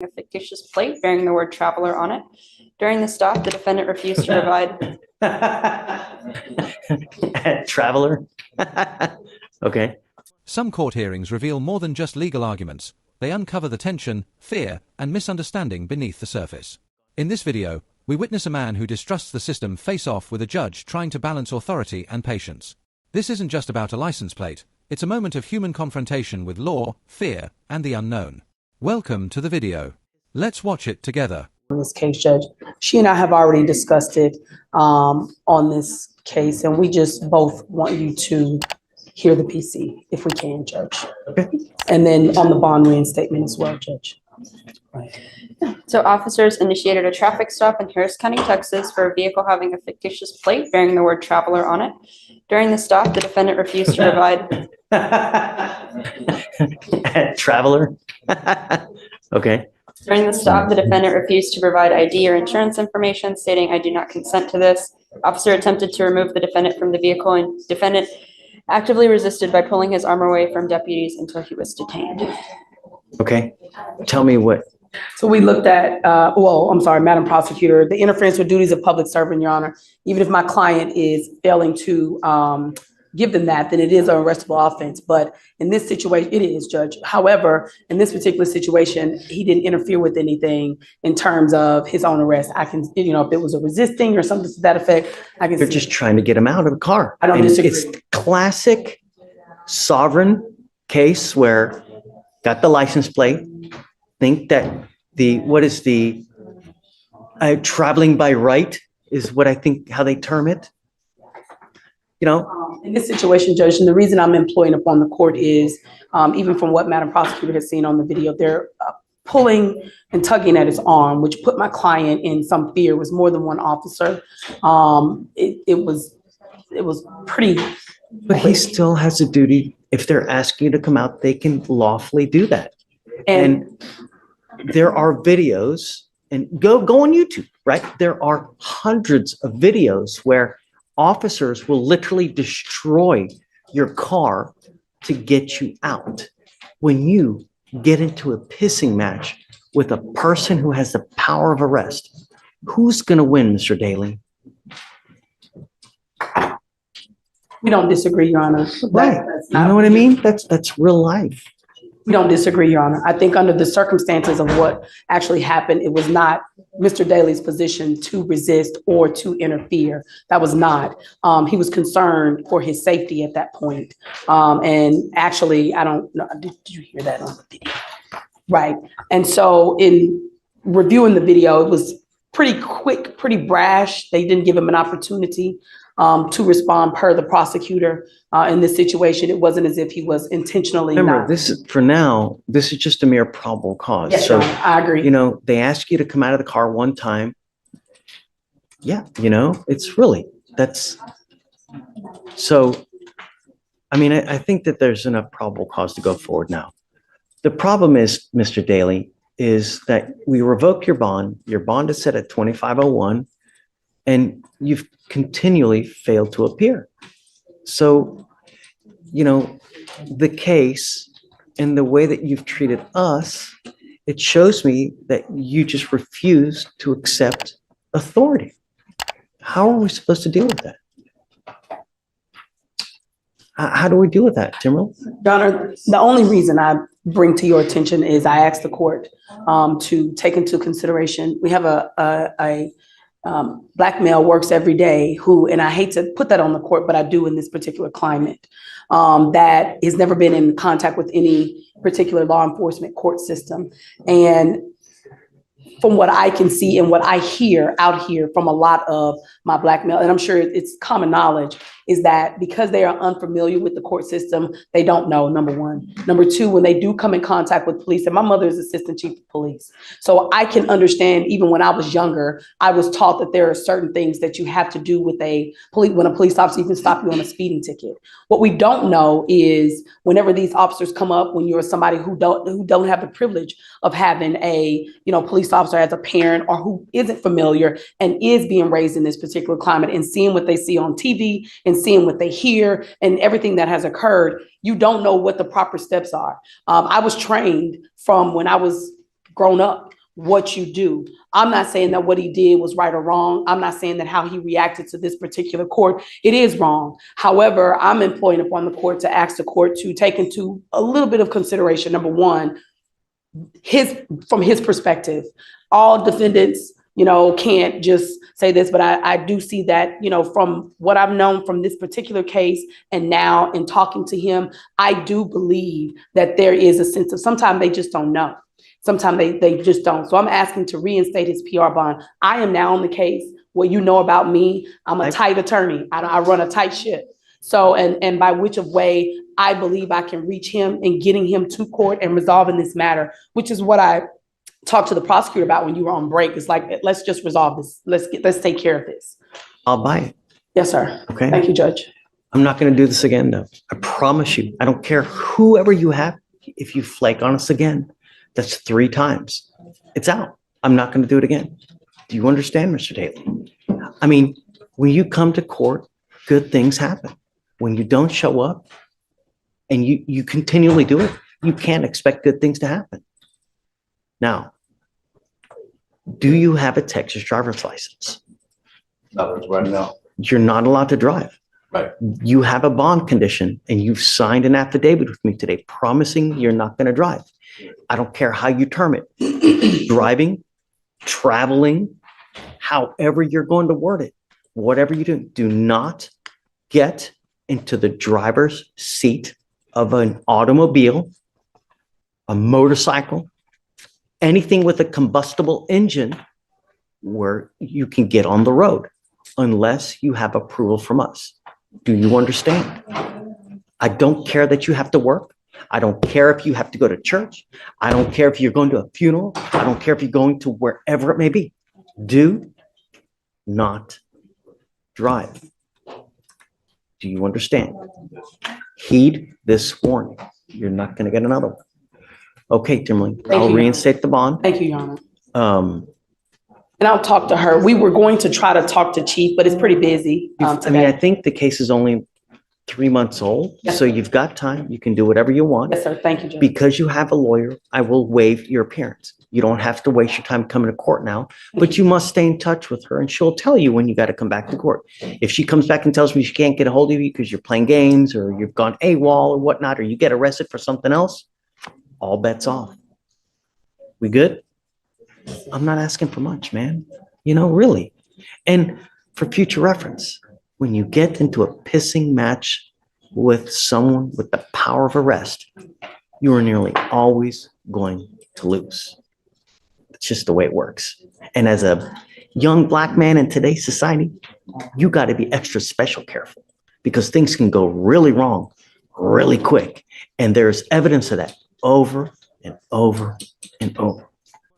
a fictitious plate bearing the word traveler on it. During the stop, the defendant refused to provide. Traveler? Okay. Some court hearings reveal more than just legal arguments. They uncover the tension, fear, and misunderstanding beneath the surface. In this video, we witness a man who distrusts the system face off with a judge trying to balance authority and patience. This isn't just about a license plate. It's a moment of human confrontation with law, fear, and the unknown. Welcome to the video. Let's watch it together. In this case, Judge, she and I have already discussed it on this case, and we just both want you to hear the PC, if we can, Judge. Okay. And then on the bond reinstatement as well, Judge. Right. So officers initiated a traffic stop in Harris County, Texas for a vehicle having a fictitious plate bearing the word traveler on it. During the stop, the defendant refused to provide. Traveler? Okay. During the stop, the defendant refused to provide ID or insurance information, stating, "I do not consent to this." Officer attempted to remove the defendant from the vehicle, and defendant actively resisted by pulling his arm away from deputies until he was detained. Okay. Tell me what. So we looked at, Madam Prosecutor, the interference with duties of public servant, Your Honor. Even if my client is failing to give them that, then it is an arrestable offense. But in this situation, it is, Judge. However, in this particular situation, he didn't interfere with anything in terms of his own arrest. I can, if it was a resisting or something to that effect, I can. They're just trying to get him out of the car. I don't disagree. It's classic sovereign case where got the license plate, think that traveling by right is what I think how they term it. In this situation, Judge, and the reason I'm employing upon the court is, even from what Madam Prosecutor has seen on the video, they're pulling and tugging at his arm, which put my client in some fear. It was more than one officer. It was pretty. But he still has a duty. If they're asking you to come out, they can lawfully do that. And there are videos, and go on YouTube, right? There are hundreds of videos where officers will literally destroy your car to get you out. When you get into a pissing match with a person who has the power of arrest, who's going to win, Mr. Daly? We don't disagree, Your Honor. Right. You know what I mean? That's real life. We don't disagree, Your Honor. I think under the circumstances of what actually happened, it was not Mr. Daly's position to resist or to interfere. That was not. He was concerned for his safety at that point. And actually, I don't know, did you hear that on the video? Right. And so in reviewing the video, it was pretty quick, pretty brash. They didn't give him an opportunity to respond per the prosecutor. In this situation, it wasn't as if he was intentionally. Remember, this is just a mere probable cause. Yes, so, I agree. They ask you to come out of the car one time. Yeah, it's really, so, I think that there's enough probable cause to go forward now. The problem is, Mr. Daly, is that we revoke your bond. Your bond is set at 2501, and you've continually failed to appear. So, the case and the way that you've treated us, it shows me that you just refuse to accept authority. How are we supposed to deal with that? How do we deal with that, Timberl? Your Honor, the only reason I bring to your attention is I asked the court to take into consideration. We have a Black male works every day who, and I hate to put that on the court, but I do in this particular climate, that has never been in contact with any particular law enforcement court system. And from what I can see and what I hear out here from a lot of my Black male, and I'm sure it's common knowledge, is that because they are unfamiliar with the court system, they don't know, number one. Number two, when they do come in contact with police, and my mother is assistant chief of police. So I can understand, even when I was younger, I was taught that there are certain things that you have to do with when a police officer even stop you on a speeding ticket. What we don't know is whenever these officers come up, when you're somebody who don't have the privilege of having a police officer as a parent, or who isn't familiar and is being raised in this particular climate and seeing what they see on TV and seeing what they hear and everything that has occurred, you don't know what the proper steps are. I was trained from when I was grown up what you do. I'm not saying that what he did was right or wrong. I'm not saying that how he reacted to this particular court, it is wrong. However, I'm employing upon the court to ask the court to take into a little bit of consideration. Number one, from his perspective, all defendants, can't just say this, but I do see that, from what I've known from this particular case and now in talking to him, I do believe that there is a sense of sometimes they just don't know. Sometimes they just don't. So I'm asking to reinstate his PR bond. I am now on the case. What you know about me, I'm a tight attorney. I run a tight ship. So, and by which of way I believe I can reach him and getting him to court and resolving this matter, which is what I talked to the prosecutor about when you were on break. It's like, let's just resolve this. Let's take care of this. I'll buy it. Yes, sir. Okay. Thank you, Judge. I'm not going to do this again, though. I promise you. I don't care whoever you have. If you flake on us again, that's 3 times. It's out. I'm not going to do it again. Do you understand, Mr. Daly? I mean, when you come to court, good things happen. When you don't show up and you continually do it, you can't expect good things to happen. Now, do you have a Texas driver's license? No, right now. You're not allowed to drive. Right. You have a bond condition and you've signed an affidavit with me today promising you're not going to drive. I don't care how you term it. Driving, traveling, however you're going to word it, whatever you do not get into the driver's seat of an automobile, a motorcycle, anything with a combustible engine where you can get on the road unless you have approval from us. Do you understand? I don't care that you have to work. I don't care if you have to go to church. I don't care if you're going to a funeral. I don't care if you're going to wherever it may be. Do not drive. Do you understand? Heed this warning. You're not going to get another one. Okay, Timberlake, I'll reinstate the bond. Thank you, Your Honor. And I'll talk to her. We were going to try to talk to Chief, but it's pretty busy today. I think the case is only 3 months old, Yes, so you've got time. You can do whatever you want. Yes, sir. Thank you, Judge. Because you have a lawyer, I will waive your appearance. You don't have to waste your time coming to court now, but you must stay in touch with her and she'll tell you when you got to come back to court. If she comes back and tells me she can't get a hold of you because you're playing games or you've gone AWOL or whatnot, or you get arrested for something else, all bets off. We good? I'm not asking for much, man. Really. And for future reference, when you get into a pissing match with someone with the power of arrest, you are nearly always going to lose. It's just the way it works. And as a young Black man in today's society, you got to be extra special careful because things can go really wrong really quick. And there's evidence of that over and over and over.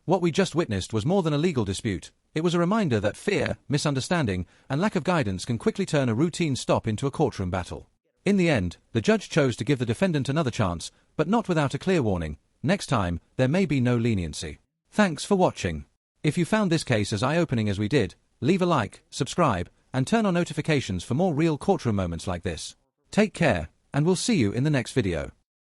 What we just witnessed was more than a legal dispute. It was a reminder that fear, misunderstanding, and lack of guidance can quickly turn a routine stop into a courtroom battle. In the end, the judge chose to give the defendant another chance, but not without a clear warning. Next time, there may be no leniency. Thanks for watching. If you found this case as eye-opening as we did, leave a like, subscribe, and turn on notifications for more real courtroom moments like this. Take care, and we'll see you in the next video.